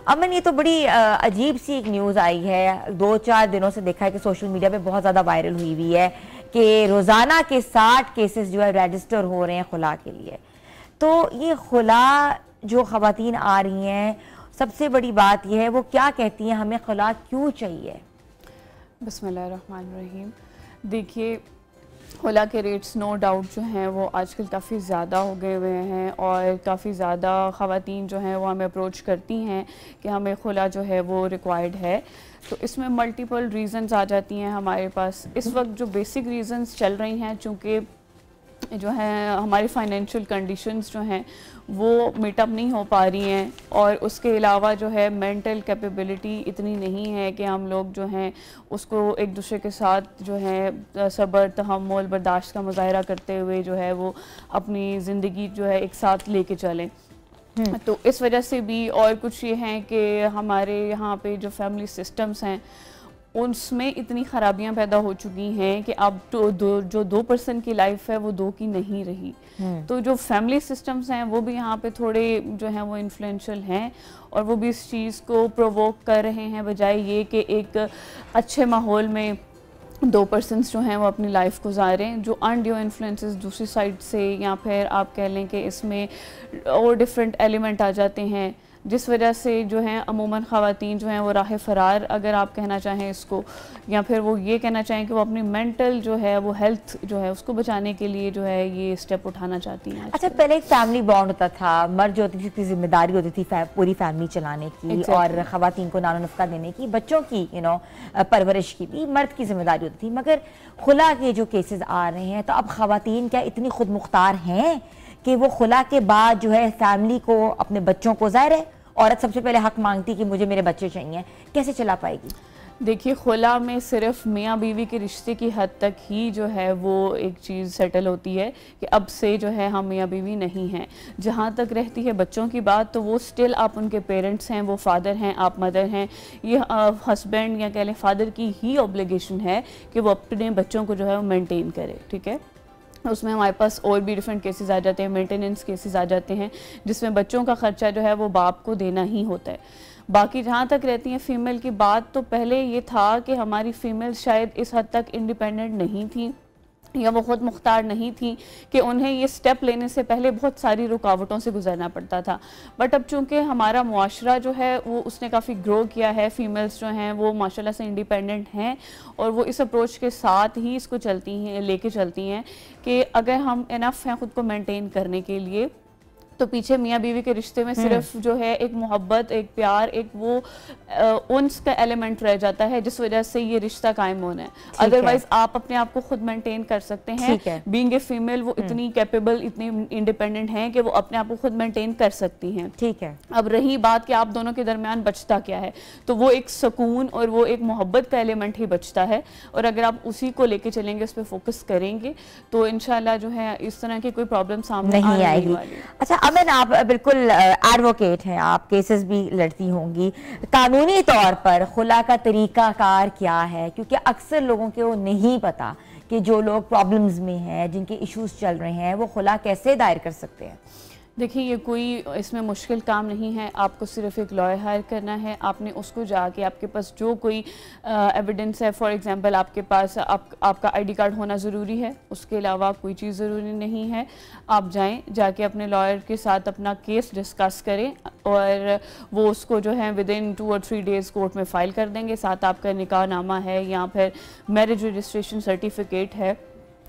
अमन, ये तो बड़ी अजीब सी एक न्यूज़ आई है, 2-4 दिनों से देखा है कि सोशल मीडिया पे बहुत ज़्यादा वायरल हुई है कि रोज़ाना के 60 केसेस जो है रजिस्टर हो रहे हैं खुला के लिए। तो ये खुला जो ख़वातीन आ रही हैं, सबसे बड़ी बात यह है वो क्या कहती हैं, हमें खुला क्यों चाहिए? बिस्मिल्लाहिर्रहमानिर्रहीम। देखिए, खुला के रेट्स नो डाउट जो हैं वो आजकल काफ़ी ज़्यादा हो गए हुए हैं और काफ़ी ज़्यादा ख़वातीन जो हैं वो हमें अप्रोच करती हैं कि हमें खुला जो है वो रिक्वायर्ड है। तो इसमें मल्टीपल रीज़न्स आ जाती हैं हमारे पास। इस वक्त जो बेसिक रीज़न्स चल रही हैं, चूँकि जो है हमारी फाइनेंशियल कंडीशंस जो हैं वो मीटअप नहीं हो पा रही हैं, और उसके अलावा जो है मेंटल कैपेबिलिटी इतनी नहीं है कि हम लोग जो हैं उसको एक दूसरे के साथ जो है सब्र, तहम्मुल, बर्दाश्त का मुजाहरा करते हुए जो है वो अपनी ज़िंदगी जो है एक साथ लेके चलें। तो इस वजह से भी, और कुछ ये हैं कि हमारे यहाँ पे जो फैमिली सिस्टम्स हैं उसमें इतनी ख़राबियाँ पैदा हो चुकी हैं कि अब तो जो 2% की लाइफ है वो 2 की नहीं रही। तो जो फैमिली सिस्टम्स हैं वो भी यहाँ पे थोड़े जो हैं वो इन्फ्लुएंशियल हैं, और वो भी इस चीज़ को प्रोवोक कर रहे हैं, बजाय ये कि एक अच्छे माहौल में 2% जो हैं वो अपनी लाइफ गुजारें। जो अनड्यू इन्फ्लुएंसेस दूसरी साइड से, या फिर आप कह लें कि इसमें और डिफरेंट एलिमेंट आ जाते हैं, जिस वजह से जो है अमूमन ख़वातीन जो हैं वो राह फ़रार, अगर आप कहना चाहें इसको, या फिर वो ये कहना चाहें कि वो अपनी मेंटल जो है वो हेल्थ जो है उसको बचाने के लिए जो है ये स्टेप उठाना चाहती हैं। अच्छा, पहले एक फैमिली बॉन्ड होता था, मर्द जो होती थी उसकी जिम्मेदारी होती थी पूरी फैमिली चलाने की, और ख़वातीन को नानो नफ़का देने की, बच्चों की परवरिश की भी मर्द की जिम्मेदारी होती थी। मगर खुला के जो केसेस आ रहे हैं, तो अब ख़वातीन क्या इतनी खुद मुख्तार हैं कि वो खुला के बाद जो है फैमिली को, अपने बच्चों को, ज़ाहिर है औरत सबसे पहले हक मांगती कि मुझे मेरे बच्चे चाहिए, कैसे चला पाएगी? देखिए, खुला में सिर्फ मियाँ बीवी के रिश्ते की हद तक ही जो है वो एक चीज़ सेटल होती है कि अब से जो है हम मियाँ बीवी नहीं हैं। जहाँ तक रहती है बच्चों की बात, तो वो स्टिल आप उनके पेरेंट्स हैं, वो फादर हैं, आप मदर हैं। ये हस्बैंड या कह लें फादर की ही ऑब्लिगेशन है कि वो अपने बच्चों को जो है वो मेनटेन करे, ठीक है। उसमें हमारे पास और भी डिफरेंट केसेस आ जाते हैं, मेंटेनेंस केसेस आ जाते हैं, जिसमें बच्चों का खर्चा जो है वो बाप को देना ही होता है। बाकी जहाँ तक रहती हैं फ़ीमेल की बात, तो पहले ये था कि हमारी फ़ीमेल शायद इस हद तक इंडिपेंडेंट नहीं थी, या वो खुद मुख्तार नहीं थी कि उन्हें ये स्टेप लेने से पहले बहुत सारी रुकावटों से गुजरना पड़ता था। बट अब चूँकि हमारा मुआशरा जो है वो उसने काफ़ी ग्रो किया है, फ़ीमेल्स जो हैं वो माशाल्लाह से इंडिपेंडेंट हैं, और वो इस अप्रोच के साथ ही इसको चलती हैं, लेके चलती हैं कि अगर हम इनफ हैं ख़ुद को मेंटेन करने के लिए, तो पीछे मियाँ बीवी के रिश्ते में सिर्फ जो है एक मोहब्बत, एक प्यार, एक वो उन्स का एलिमेंट रह जाता है, जिस वजह से ये रिश्ता कायम होना है। अदरवाइज आप अपने आप को खुद मेंटेन कर सकते हैं। बीइंग ए फीमेल वो इतनी कैपेबल, इतनी इंडिपेंडेंट हैं कि वो अपने आप को खुद मेंटेन कर सकती हैं। ठीक है। अब रही बात कि आप दोनों के दरमियान बचता क्या है, तो वो एक सुकून और वो एक मोहब्बत का एलिमेंट ही बचता है, और अगर आप उसी को लेके चलेंगे, उस पर फोकस करेंगे, तो इंशाल्लाह जो है इस तरह की कोई प्रॉब्लम सामने नहीं आएगी। अच्छा अमन, आप बिल्कुल एडवोकेट हैं, आप केसेस भी लड़ती होंगी, कानूनी तौर पर खुला का तरीकाकार क्या है? क्योंकि अक्सर लोगों को नहीं पता कि जो लोग प्रॉब्लम्स में हैं, जिनके इश्यूज चल रहे हैं, वो खुला कैसे दायर कर सकते हैं। देखिए, ये कोई इसमें मुश्किल काम नहीं है। आपको सिर्फ एक लॉयर हायर करना है, आपने उसको जाके, आपके पास जो कोई एविडेंस है, फॉर एग्जांपल आपके पास आपका आईडी कार्ड होना ज़रूरी है, उसके अलावा कोई चीज़ ज़रूरी नहीं है। आप जाएं, जाके अपने लॉयर के साथ अपना केस डिस्कस करें, और वो उसको जो है विदिन 2 और 3 डेज़ कोर्ट में फ़ाइल कर देंगे। साथ आपका निकाहनामा है या फिर मैरिज रजिस्ट्रेशन सर्टिफिकेट है,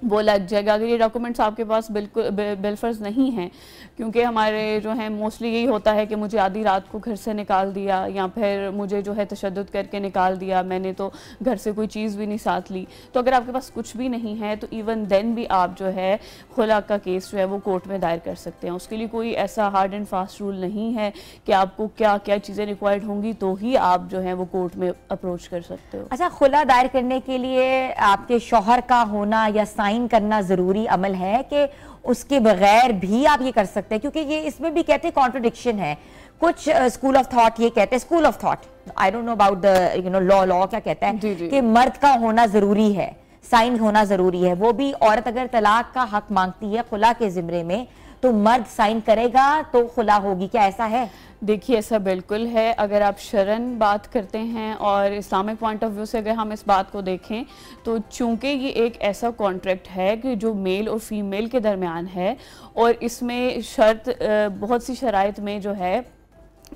वो लग जाएगा। अगर ये डॉक्यूमेंट्स आपके पास बिल्कुल बिलफर्ज नहीं हैं, क्योंकि हमारे जो है मोस्टली यही होता है कि मुझे आधी रात को घर से निकाल दिया, या फिर मुझे जो है तशद्दुद करके निकाल दिया, मैंने तो घर से कोई चीज़ भी नहीं साथ ली। तो अगर आपके पास कुछ भी नहीं है, तो इवन देन भी आप जो है खुला का केस जो है वो कोर्ट में दायर कर सकते हैं। उसके लिए कोई ऐसा हार्ड एंड फास्ट रूल नहीं है कि आपको क्या क्या चीज़ें रिक्वायर्ड होंगी तो ही आप जो है वो कोर्ट में अप्रोच कर सकते हो। अच्छा, खुला दायर करने के लिए आपके शौहर का होना या साइन करना जरूरी अमल है कि उसके बगैर भी आप ये कर सकते हैं? क्योंकि ये इसमें भी कहते हैं कॉन्ट्रडिक्शन है। कुछ स्कूल ऑफ थॉट ये कहते हैं, school of thought, I don't know about the law क्या कहता है कि मर्द का होना जरूरी है, साइन होना जरूरी है। वो भी औरत अगर तलाक का हक मांगती है खुला के जिम्मे में, तो मर्द साइन करेगा तो खुला होगी, क्या ऐसा है? देखिए ऐसा बिल्कुल है। अगर आप शरन बात करते हैं और इस्लामिक पॉइंट ऑफ व्यू से अगर हम इस बात को देखें तो चूंकि ये एक ऐसा कॉन्ट्रैक्ट है कि जो मेल और फीमेल के दरमियान है और इसमें शर्त बहुत सी शराइत में जो है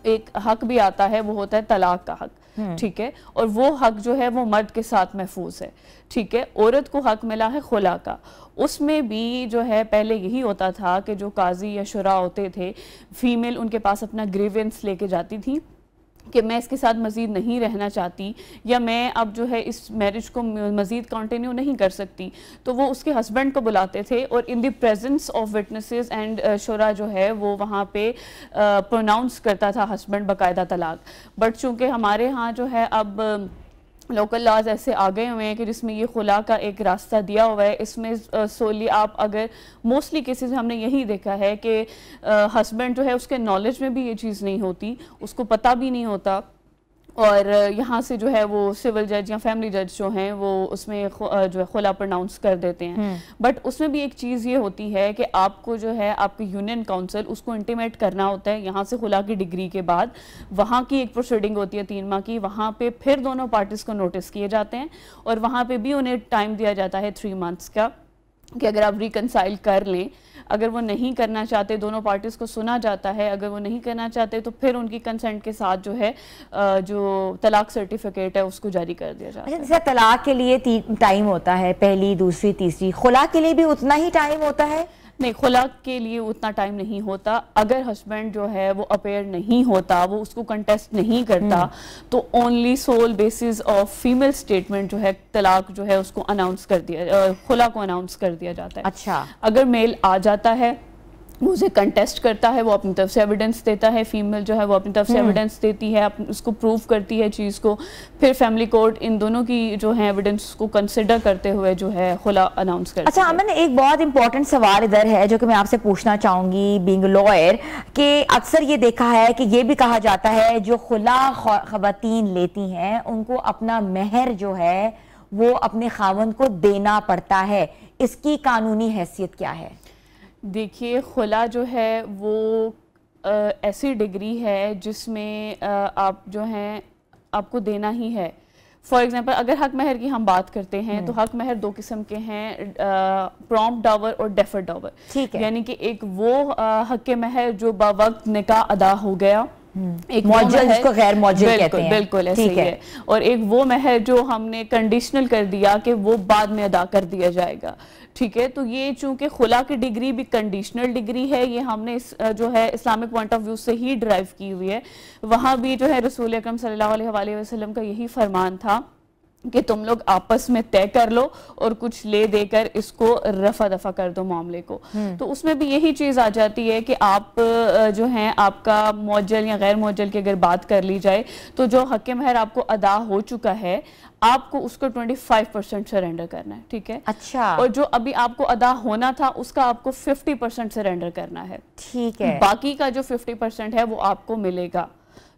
एक हक भी आता है, वो होता है तलाक का हक, ठीक है, और वो हक जो है वो मर्द के साथ महफूज है, ठीक है। औरत को हक मिला है खुला का। उसमें भी जो है पहले यही होता था कि जो काजी या शुरा होते थे, फीमेल उनके पास अपना ग्रीवेंस लेके जाती थी कि मैं इसके साथ मज़ीद नहीं रहना चाहती या मैं अब जो है इस मैरिज को मज़ीद कंटिन्यू नहीं कर सकती, तो वो उसके हस्बैंड को बुलाते थे और in the presence of witnesses and शुरा जो है वो वहाँ पे प्रोनाउंस करता था हस्बैंड बाकायदा तलाक। बट चूँकि हमारे यहाँ जो है अब लोकल लॉज ऐसे आ गए हुए हैं कि जिसमें ये खुला का एक रास्ता दिया हुआ है। इसमें सोली आप अगर मोस्टली केसेस हमने यही देखा है कि हस्बैंड जो है उसके नॉलेज में भी ये चीज़ नहीं होती, उसको पता भी नहीं होता, और यहाँ से जो है वो सिविल जज या फैमिली जज जो हैं वो उसमें जो है खुला प्रोनाउंस कर देते हैं। बट उसमें भी एक चीज़ ये होती है कि आपको जो है आपकी यूनियन काउंसिल उसको इंटीमेट करना होता है यहाँ से खुला की डिग्री के बाद। वहाँ की एक प्रोसीडिंग होती है 3 माह की, वहाँ पे फिर दोनों पार्टीज़ को नोटिस किए जाते हैं और वहाँ पे भी उन्हें टाइम दिया जाता है 3 मंथ्स का कि अगर आप रिकनसाइल कर लें। अगर वो नहीं करना चाहते, दोनों पार्टीज़ को सुना जाता है, अगर वो नहीं करना चाहते तो फिर उनकी कंसेंट के साथ जो है जो तलाक सर्टिफिकेट है उसको जारी कर दिया जाता है। जैसे तलाक के लिए टाइम होता है, पहली, दूसरी, तीसरी, खुला के लिए भी उतना ही टाइम होता है? नहीं, खुला के लिए उतना टाइम नहीं होता। अगर हस्बैंड जो है वो अपेयर नहीं होता, वो उसको कंटेस्ट नहीं करता, तो only sole basis of female statement जो है तलाक जो है उसको अनाउंस कर दिया, खुला को अनाउंस कर दिया जाता है। अच्छा। अगर मेल आ जाता है, उसे कंटेस्ट करता है, वो अपनी तरफ से एविडेंस देता है, फीमेल जो है वो अपनी तरफ से एविडेंस देती है, उसको प्रूव करती है चीज़ को, फिर फैमिली कोर्ट इन दोनों की जो है एविडेंस को कंसिडर करते हुए जो है खुला अनाउंस करती है। अच्छा अमन, एक बहुत इंपॉर्टेंट सवाल इधर है जो कि मैं आपसे पूछना चाहूँगी बीइंग लॉयर, कि अक्सर ये देखा है कि ये भी कहा जाता है जो खुला ख़वातीन लेती हैं उनको अपना मेहर जो है वो अपने खावंद को देना पड़ता है, इसकी कानूनी हैसियत क्या है? देखिए, खुला जो है वो ऐसी डिग्री है जिसमें आप जो हैं आपको देना ही है। फॉर एग्जांपल अगर हक महर की हम बात करते हैं तो हक महर 2 किस्म के हैं, प्रॉम्प्ट डावर और डेफर्ड डावर। ठीक है, यानी कि एक वो हक महर जो बावक्त निकाह अदा हो गया, एक मौजूद जिसको गैर मौजूद कहते हैं, बिल्कुल ऐसे ही है, और एक वो महर जो हमने कंडीशनल कर दिया कि वो बाद में अदा कर दिया जाएगा। ठीक है, तो ये चूंकि खुला की डिग्री भी कंडीशनल डिग्री है, ये हमने जो है इस्लामिक पॉइंट ऑफ व्यू से ही ड्राइव की हुई है। वहाँ भी जो है रसूल अकरम सल्लल्लाहु अलैहि वसल्लम का यही फरमान था कि तुम लोग आपस में तय कर लो और कुछ ले देकर इसको रफा दफा कर दो मामले को। तो उसमें भी यही चीज़ आ जाती है कि आप जो हैं आपका मौजल या गैर मौजल की अगर बात कर ली जाए तो जो हक महर आपको अदा हो चुका है आपको उसको 25% सरेंडर करना है। ठीक है, अच्छा, और जो अभी आपको अदा होना था उसका आपको 50% सरेंडर करना है। ठीक है, बाकी का जो 50% है वो आपको मिलेगा।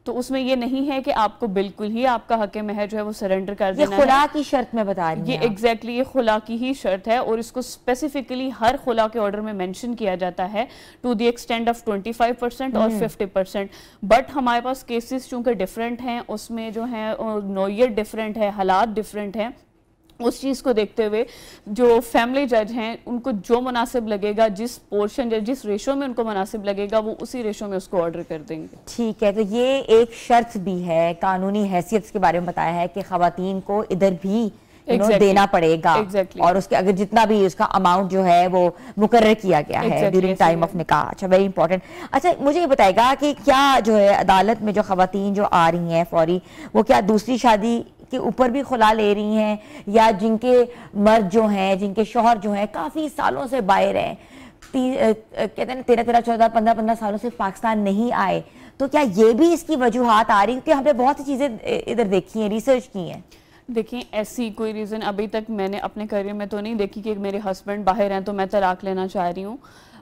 तो उसमें ये नहीं है कि आपको बिल्कुल ही आपका हक महर जो है वो सरेंडर कर देना है। ये खुला की शर्त में बता रही ये एग्जैक्टली ये खुला की ही शर्त है और इसको स्पेसिफिकली हर खुला के ऑर्डर में मेंशन किया जाता है टू द एक्सटेंड ऑफ 25% और 50%। बट हमारे पास केसेस चूंकि डिफरेंट हैं, उसमें जो है नौयत डिफरेंट है, हालात डिफरेंट हैं, उस चीज़ को देखते हुए जो फैमिली जज हैं उनको जो मुनासिब लगेगा, जिस पोर्शन जिस रेशो में उनको मुनासिब लगेगा वो उसी रेशो में उसको ऑर्डर कर देंगे। ठीक है, तो ये एक शर्त भी है, कानूनी हैसियत के बारे में बताया है कि खवातीन को इधर भी देना पड़ेगा। और उसके अगर जितना भी उसका अमाउंट जो है वो मुकर्रर किया गया है ड्यूरिंग टाइम ऑफ निकाह। अच्छा, वेरी इंपॉर्टेंट। अच्छा, मुझे ये बताएगा कि क्या जो है अदालत में जो खवातीन जो आ रही हैं फौरी, वो क्या दूसरी शादी के ऊपर भी खुला ले रही हैं, या जिनके मर्द जो हैं, जिनके शौहर जो हैं काफ़ी सालों से बाहर हैं, कहते हैं 13, 14, 15 सालों से पाकिस्तान नहीं आए, तो क्या ये भी इसकी वजूहात आ रही? क्योंकि हमने बहुत सी चीज़ें इधर देखी हैं, रिसर्च की हैं। देखिए, ऐसी कोई रीज़न अभी तक मैंने अपने करियर में तो नहीं देखी कि मेरे हस्बैंड बाहर हैं तो मैं तलाक लेना चाह रही हूँ।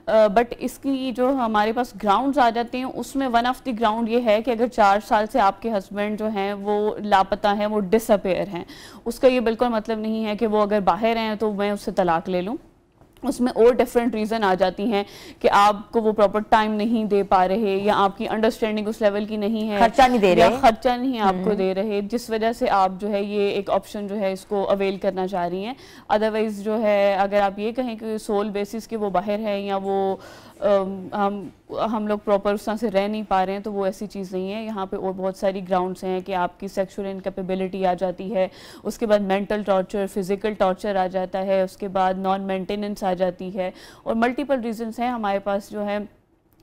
बट इसकी जो हमारे पास ग्राउंड्स आ जाते हैं उसमें वन ऑफ द ग्राउंड ये है कि अगर 4 साल से आपके हस्बैंड जो हैं वो लापता हैं, वो डिसअपेयर हैं, उसका ये बिल्कुल मतलब नहीं है कि वो अगर बाहर हैं तो मैं उससे तलाक ले लूँ। उसमें और डिफरेंट रीज़न आ जाती हैं कि आपको वो प्रॉपर टाइम नहीं दे पा रहे, या आपकी अंडरस्टैंडिंग उस लेवल की नहीं है, खर्चा नहीं दे रहे, या खर्चा नहीं आपको दे रहे, जिस वजह से आप जो है ये एक ऑप्शन जो है इसको अवेल करना चाह रही हैं। अदरवाइज़ जो है अगर आप ये कहें कि सोल बेसिस के वो बाहर है या वो हम लोग प्रॉपर उस तरह से रह नहीं पा रहे हैं, तो वो ऐसी चीज़ नहीं है। यहाँ पे और बहुत सारी ग्राउंड्स हैं कि आपकी सेक्सुअल इनकैपेबिलिटी आ जाती है, उसके बाद मेंटल टॉर्चर, फिजिकल टॉर्चर आ जाता है, उसके बाद नॉन मेंटेनेंस आ जाती है, और मल्टीपल रीजंस हैं हमारे पास जो है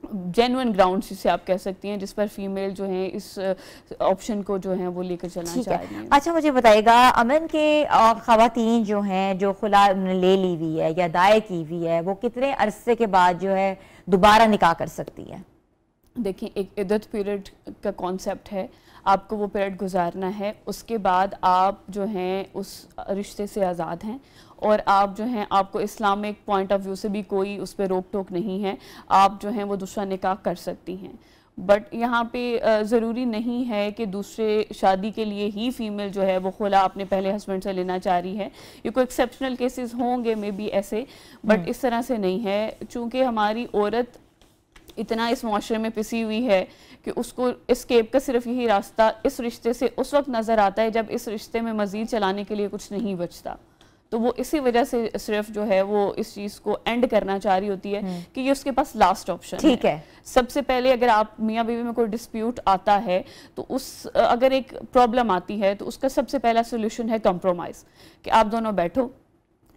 जेन्युइन ग्राउंड्स जिसे आप कह सकती हैं, जिस पर फीमेल जो है इस ऑप्शन को जो है वो लेकर चलना चाह रही हैं। अच्छा, मुझे बताइएगा अमन के ख़वातीन जो हैं जो खुला ले ली हुई है या दायर की हुई है, वो कितने अरसे के बाद जो है दोबारा निकाह कर सकती है? देखिए, एक इद्दत पीरियड का कॉन्सेप्ट है, आपको वो पीरियड गुजारना है, उसके बाद आप जो हैं उस रिश्ते से आज़ाद हैं, और आप जो हैं आपको इस्लामिक पॉइंट ऑफ व्यू से भी कोई उस पर रोक टोक नहीं है, आप जो हैं वो दूसरा निकाह कर सकती हैं। बट यहाँ पे ज़रूरी नहीं है कि दूसरे शादी के लिए ही फ़ीमेल जो है वो खुला अपने पहले हस्बैंड से लेना चाह रही है। ये कोई एक्सेप्शनल केसेस होंगे मे बी ऐसे, बट इस तरह से नहीं है। चूँकि हमारी औरत इतना इस मुआशरे में पिसी हुई है कि उसको एस्केप का सिर्फ यही रास्ता इस रिश्ते से उस वक्त नज़र आता है जब इस रिश्ते में मज़ीद चलाने के लिए कुछ नहीं बचता। तो वो इसी वजह से सिर्फ जो है वो इस चीज़ को एंड करना चाह रही होती है कि ये उसके पास लास्ट ऑप्शन है। ठीक है। सबसे पहले अगर आप मियाँ बीवी में कोई डिस्प्यूट आता है तो अगर एक प्रॉब्लम आती है तो उसका सबसे पहला सोल्यूशन है कंप्रोमाइज़, कि आप दोनों बैठो,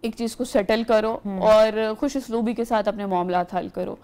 एक चीज़ को सेटल करो और खुश उसलूबी के साथ अपने मामलात हल करो।